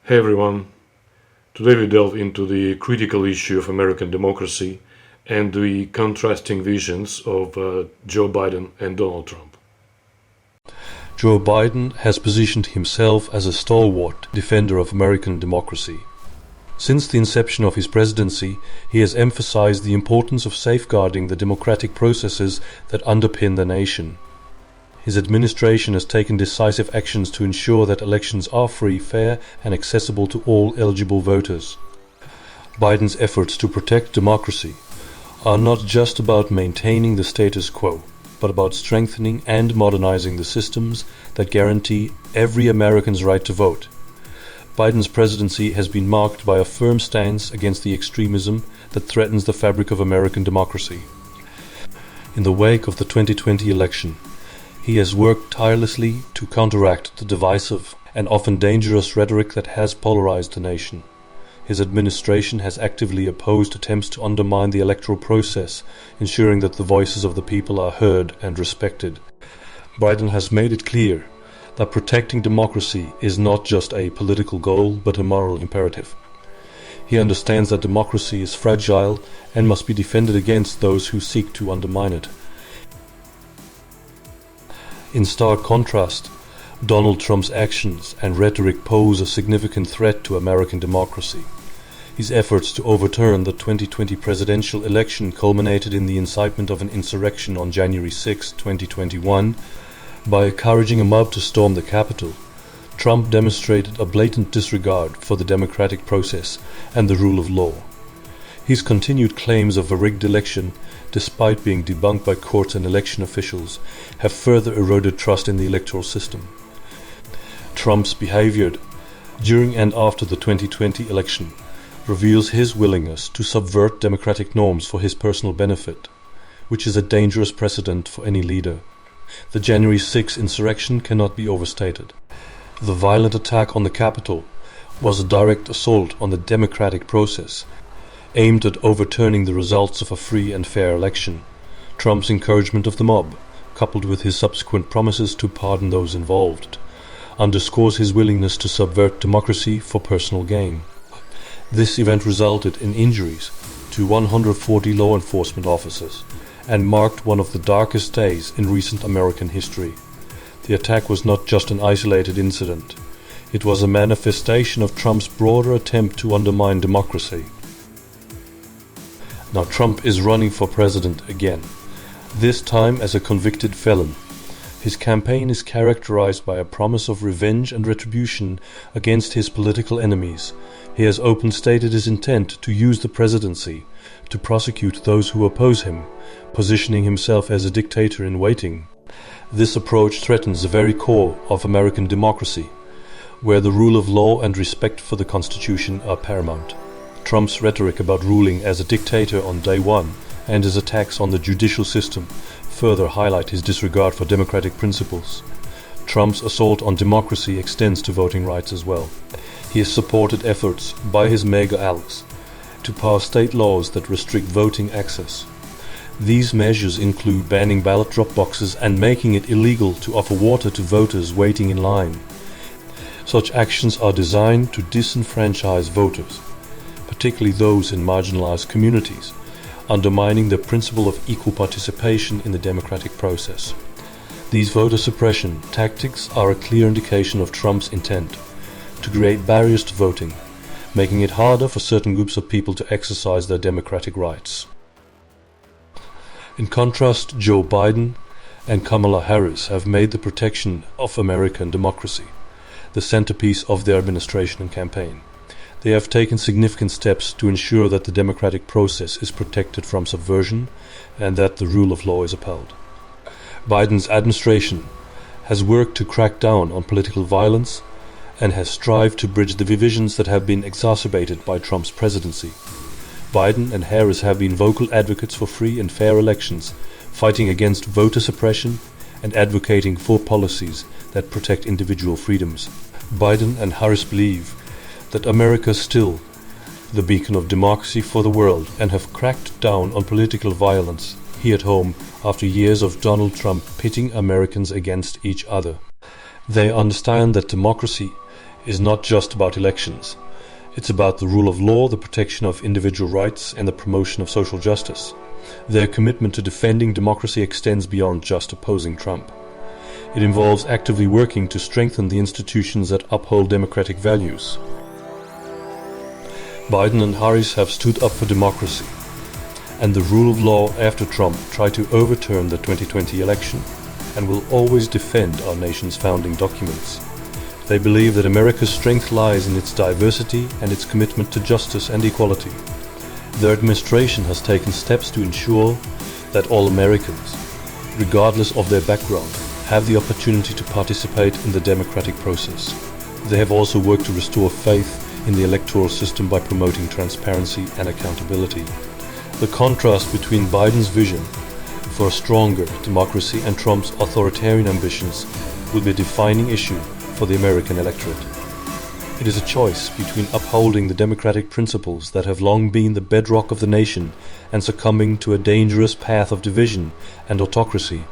Hey everyone, today we delve into the critical issue of American democracy and the contrasting visions of Joe Biden and Donald Trump. Joe Biden has positioned himself as a stalwart defender of American democracy. Since the inception of his presidency, he has emphasized the importance of safeguarding the democratic processes that underpin the nation. His administration has taken decisive actions to ensure that elections are free, fair, and accessible to all eligible voters. Biden's efforts to protect democracy are not just about maintaining the status quo, but about strengthening and modernizing the systems that guarantee every American's right to vote. Biden's presidency has been marked by a firm stance against the extremism that threatens the fabric of American democracy. In the wake of the 2020 election, he has worked tirelessly to counteract the divisive and often dangerous rhetoric that has polarized the nation. His administration has actively opposed attempts to undermine the electoral process, ensuring that the voices of the people are heard and respected. Biden has made it clear that protecting democracy is not just a political goal but a moral imperative. He understands that democracy is fragile and must be defended against those who seek to undermine it. In stark contrast, Donald Trump's actions and rhetoric pose a significant threat to American democracy. His efforts to overturn the 2020 presidential election culminated in the incitement of an insurrection on January 6, 2021. By encouraging a mob to storm the Capitol, Trump demonstrated a blatant disregard for the democratic process and the rule of law. His continued claims of a rigged election, despite being debunked by courts and election officials, have further eroded trust in the electoral system. Trump's behavior during and after the 2020 election reveals his willingness to subvert democratic norms for his personal benefit, which is a dangerous precedent for any leader. The January 6 insurrection cannot be overstated. The violent attack on the Capitol was a direct assault on the democratic process, aimed at overturning the results of a free and fair election. Trump's encouragement of the mob, coupled with his subsequent promises to pardon those involved, underscores his willingness to subvert democracy for personal gain. This event resulted in injuries to 140 law enforcement officers and marked one of the darkest days in recent American history. The attack was not just an isolated incident. It was a manifestation of Trump's broader attempt to undermine democracy. Now Trump is running for president again, this time as a convicted felon. His campaign is characterized by a promise of revenge and retribution against his political enemies. He has openly stated his intent to use the presidency to prosecute those who oppose him, positioning himself as a dictator in waiting. This approach threatens the very core of American democracy, where the rule of law and respect for the Constitution are paramount. Trump's rhetoric about ruling as a dictator on day one and his attacks on the judicial system further highlight his disregard for democratic principles. Trump's assault on democracy extends to voting rights as well. He has supported efforts by his MAGA allies to pass state laws that restrict voting access. These measures include banning ballot drop boxes and making it illegal to offer water to voters waiting in line. Such actions are designed to disenfranchise voters, particularly those in marginalized communities, undermining the principle of equal participation in the democratic process. These voter suppression tactics are a clear indication of Trump's intent to create barriers to voting, making it harder for certain groups of people to exercise their democratic rights. In contrast, Joe Biden and Kamala Harris have made the protection of American democracy the centerpiece of their administration and campaign. They have taken significant steps to ensure that the democratic process is protected from subversion and that the rule of law is upheld. Biden's administration has worked to crack down on political violence and has strived to bridge the divisions that have been exacerbated by Trump's presidency. Biden and Harris have been vocal advocates for free and fair elections, fighting against voter suppression and advocating for policies that protect individual freedoms. Biden and Harris believe that America is still the beacon of democracy for the world and have cracked down on political violence here at home after years of Donald Trump pitting Americans against each other. They understand that democracy is not just about elections. It's about the rule of law, the protection of individual rights, and the promotion of social justice. Their commitment to defending democracy extends beyond just opposing Trump. It involves actively working to strengthen the institutions that uphold democratic values. Biden and Harris have stood up for democracy and the rule of law after Trump tried to overturn the 2020 election, and will always defend our nation's founding documents. They believe that America's strength lies in its diversity and its commitment to justice and equality. Their administration has taken steps to ensure that all Americans, regardless of their background, have the opportunity to participate in the democratic process. They have also worked to restore faith in the electoral system by promoting transparency and accountability. The contrast between Biden's vision for a stronger democracy and Trump's authoritarian ambitions will be a defining issue for the American electorate. It is a choice between upholding the democratic principles that have long been the bedrock of the nation and succumbing to a dangerous path of division and autocracy.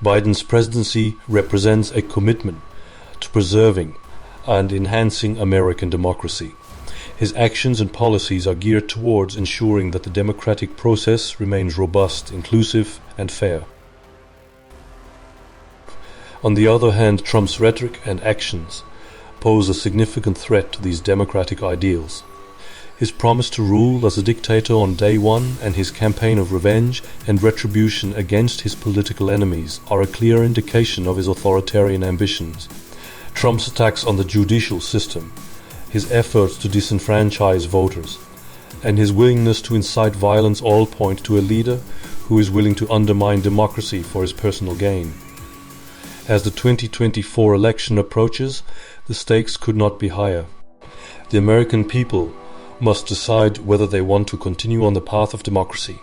Biden's presidency represents a commitment to preserving and enhancing American democracy. His actions and policies are geared towards ensuring that the democratic process remains robust, inclusive, and fair. On the other hand, Trump's rhetoric and actions pose a significant threat to these democratic ideals. His promise to rule as a dictator on day one and his campaign of revenge and retribution against his political enemies are a clear indication of his authoritarian ambitions. Trump's attacks on the judicial system, his efforts to disenfranchise voters, and his willingness to incite violence all point to a leader who is willing to undermine democracy for his personal gain. As the 2024 election approaches, the stakes could not be higher. The American people must decide whether they want to continue on the path of democracy,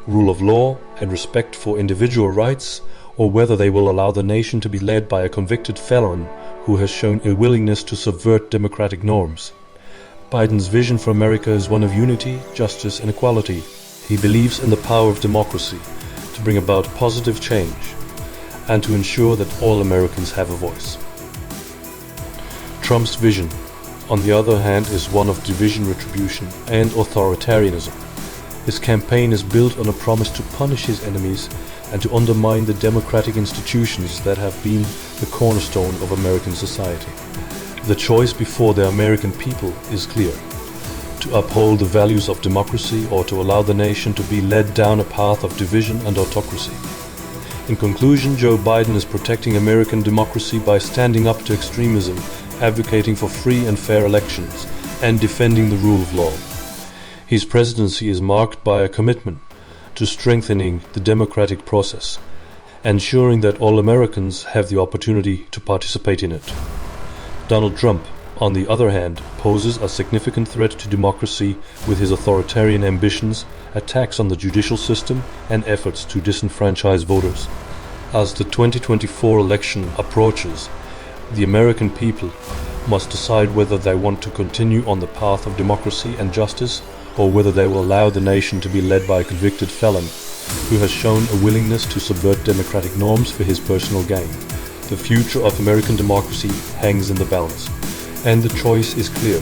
rule of law, and respect for individual rights, or whether they will allow the nation to be led by a convicted felon who has shown a willingness to subvert democratic norms. Biden's vision for America is one of unity, justice, and equality. He believes in the power of democracy to bring about positive change and to ensure that all Americans have a voice. Trump's vision, on the other hand, is one of division, retribution, and authoritarianism. His campaign is built on a promise to punish his enemies and to undermine the democratic institutions that have been the cornerstone of American society. The choice before the American people is clear: to uphold the values of democracy or to allow the nation to be led down a path of division and autocracy. In conclusion, Joe Biden is protecting American democracy by standing up to extremism, advocating for free and fair elections, and defending the rule of law. His presidency is marked by a commitment to strengthening the democratic process, ensuring that all Americans have the opportunity to participate in it. Donald Trump, on the other hand, poses a significant threat to democracy with his authoritarian ambitions, attacks on the judicial system, and efforts to disenfranchise voters. As the 2024 election approaches, the American people must decide whether they want to continue on the path of democracy and justice, or whether they will allow the nation to be led by a convicted felon who has shown a willingness to subvert democratic norms for his personal gain. The future of American democracy hangs in the balance, and the choice is clear.